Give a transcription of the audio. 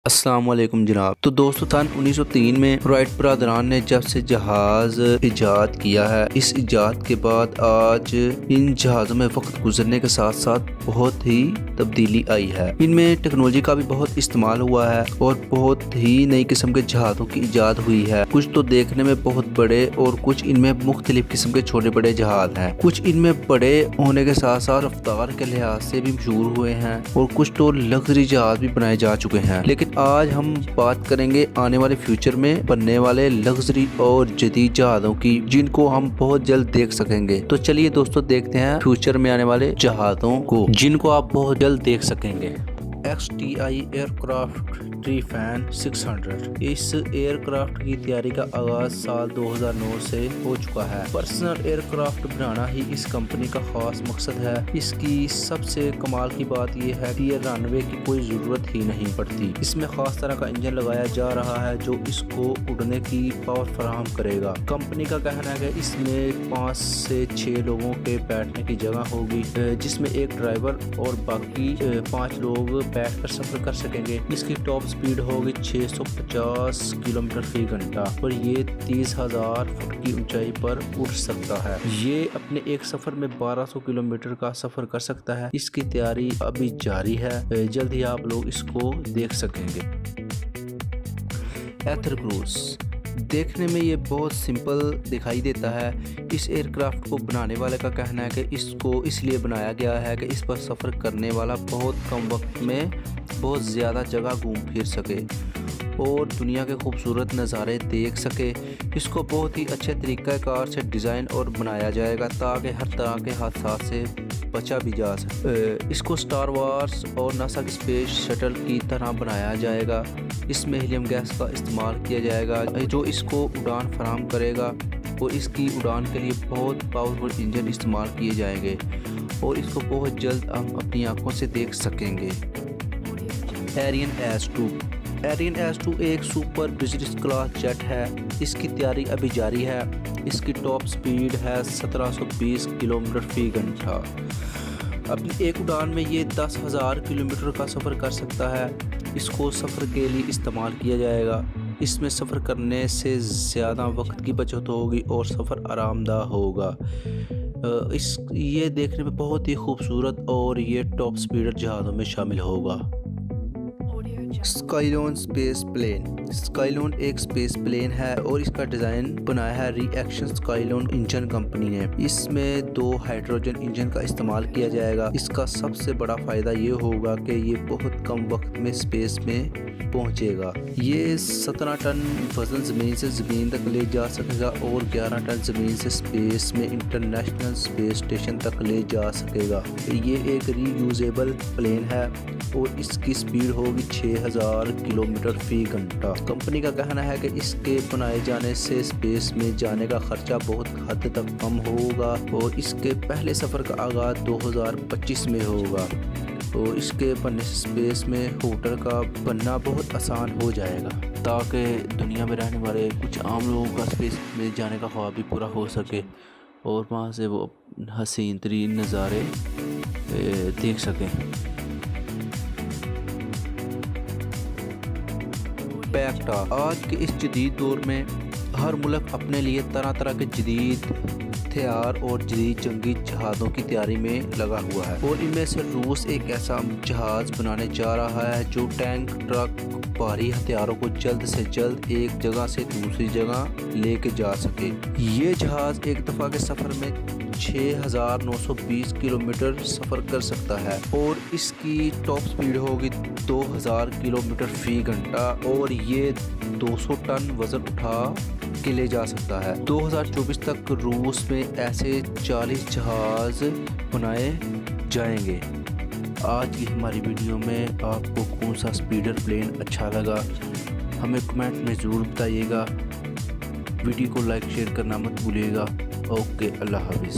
السلام علیکم جناب۔ تو دوستو سن 1903 میں رائٹ برادران نے جب سے جہاز ایجاد کیا ہے، اس ایجاد کے بعد آج ان جہازوں میں وقت گزرنے کے ساتھ ساتھ بہت ہی تبدیلی آئی ہے۔ ان میں ٹیکنالوجی کا بھی بہت استعمال ہوا ہے اور بہت ہی نئی قسم کے جہازوں کی ایجاد ہوئی ہے۔ کچھ تو دیکھنے میں بہت بڑے اور کچھ ان میں مختلف قسم کے چھوٹے بڑے جہاز ہیں۔ کچھ ان میں بڑے ہونے کے ساتھ ساتھ رفتار کے لحاظ سے بھی مشہور ہوئے ہیں اور کچھ تو لگژری جہاز بھی بنائے جا چکے ہیں۔ لیکن آج ہم بات کریں گے آنے والے فیوچر میں بننے والے لگژری اور جدید جہازوں کی، جن کو ہم بہت جلد دیکھ سکیں گے۔ تو چلیے دوستو دیکھتے ہیں فیوچر میں آنے والے جہازوں کو، جن کو آپ بہت جلد دیکھ سکیں گے۔ XTI aircraft TriFan 600۔ اس ایئر کرافٹ کی تیاری کا آغاز سال 2009 سے ہو چکا ہے۔ پرسنل ایئر کرافٹ بنانا ہی اس کمپنی کا خاص مقصد ہے۔ اس کی سب سے کمال کی بات یہ ہے کہ یہ رن وے کی کوئی ضرورت ہی نہیں پڑتی۔ اس میں خاص طرح کا انجن لگایا جا رہا ہے جو اس کو اڑنے کی پاور فراہم کرے گا۔ کمپنی کا کہنا ہے کہ اس میں 5 سے 6 لوگوں کے بیٹھنے کی جگہ ہوگی، جس میں ایک ڈرائیور اور باقی 5 لوگ بیٹھ کر سفر کر سکیں گے۔ اس کی ٹاپ سپیڈ ہوگی 650 کلومیٹر فی گھنٹہ اور یہ 30,000 فٹ کی اونچائی پر اڑ سکتا ہے۔ یہ اپنے ایک سفر میں 1200 کلومیٹر کا سفر کر سکتا ہے۔ اس کی تیاری ابھی جاری ہے، جلد ہی آپ لوگ اس کو دیکھ سکیں گے۔ ایتھر کروز دیکھنے میں یہ بہت سمپل دکھائی دیتا ہے۔ اس ایئر کرافٹ کو بنانے والے کا کہنا ہے کہ اس کو اس لیے بنایا گیا ہے کہ اس پر سفر کرنے والا بہت کم وقت میں بہت زیادہ جگہ گھوم پھر سکے اور دنیا کے خوبصورت نظارے دیکھ سکے۔ اس کو بہت ہی اچھے طریقہ کار سے ڈیزائن اور بنایا جائے گا تاکہ ہر طرح کے حادثات سے بچا بھی جا سکے۔ اس کو سٹار وارز اور ناسا کی اسپیس شٹل کی طرح بنایا جائے گا۔ اس میں ہیلیم گیس کا استعمال کیا جائے گا جو اس کو اڑان فراہم کرے گا اور اس کی اڑان کے لیے بہت پاورفل انجن استعمال کیے جائیں گے اور اس کو بہت جلد ہم اپنی آنکھوں سے دیکھ سکیں گے۔ ایرین ایس 2 ایرین ایس 2 ایک سپر بزنس کلاس جیٹ ہے۔ اس کی تیاری ابھی جاری ہے۔ اس کی ٹاپ سپیڈ ہے 1720 کلومیٹر فی گھنٹہ۔ اپنی ایک اڑان میں یہ 10,000 کلومیٹر کا سفر کر سکتا ہے۔ اس کو سفر کے لیے استعمال کیا جائے گا۔ اس میں سفر کرنے سے زیادہ وقت کی بچت ہوگی اور سفر آرام دہ ہوگا۔ یہ دیکھنے میں بہت ہی خوبصورت اور یہ ٹاپ سپیڈر جہازوں میں شامل ہوگا۔ اسکائلون اسپیس پلین اسکائلون ایک اسپیس پلین ہے اور اس کا ڈیزائن بنایا ہے ری ایکشن اسکائلون انجن کمپنی نے۔ اس میں 2 ہائیڈروجن انجن کا استعمال کیا جائے گا۔ اس کا سب سے بڑا فائدہ یہ ہوگا کہ یہ بہت کم وقت میں اسپیس میں پہنچے گا۔ یہ 17 ٹن وزن زمین سے زمین تک لے جا سکے گا اور 11 ٹن زمین سے اسپیس میں انٹرنیشنل اسپیس اسٹیشن تک لے جا سکے گا۔ یہ ایک ری یوزیبل پلین ہے اور اس کی سپیڈ ہوگی 6,000 کلومیٹر فی گھنٹہ۔ کمپنی کا کہنا ہے کہ اس کے بنائے جانے سے اسپیس میں جانے کا خرچہ بہت حد تک کم ہوگا اور اس کے پہلے سفر کا آغاز 2025 میں ہوگا اور اس کے بننے سے اسپیس میں ہوٹل کا بننا بہت آسان ہو جائے گا تاکہ دنیا میں رہنے والے کچھ عام لوگوں کا اسپیس میں جانے کا خواب بھی پورا ہو سکے اور وہاں سے وہ حسین ترین نظارے دیکھ سکیں۔ پیکٹا آج کے اس جدید دور میں ہر ملک اپنے لیے طرح طرح کے جدید ہتھیار اور جدید جنگی جہازوں کی تیاری میں لگا ہوا ہے اور ان میں سے روس ایک ایسا جہاز بنانے جا رہا ہے جو ٹینک، ٹرک، بھاری ہتھیاروں کو جلد سے جلد ایک جگہ سے دوسری جگہ لے کے جا سکے۔ یہ جہاز ایک دفعہ کے سفر میں 6,920 کلومیٹر سفر کر سکتا ہے اور اس کی ٹاپ سپیڈ ہوگی 2,000 کلومیٹر فی گھنٹہ اور یہ 200 ٹن وزن اٹھا کے لے جا سکتا ہے۔ 2024 تک روس میں ایسے 40 جہاز بنائے جائیں گے۔ آج کی ہماری ویڈیو میں آپ کو کون سا سپیڈر پلین اچھا لگا ہمیں کمنٹ میں ضرور بتائیے گا۔ ویڈیو کو لائک شیئر کرنا مت بھولیے گا۔ اوکے، اللہ حافظ۔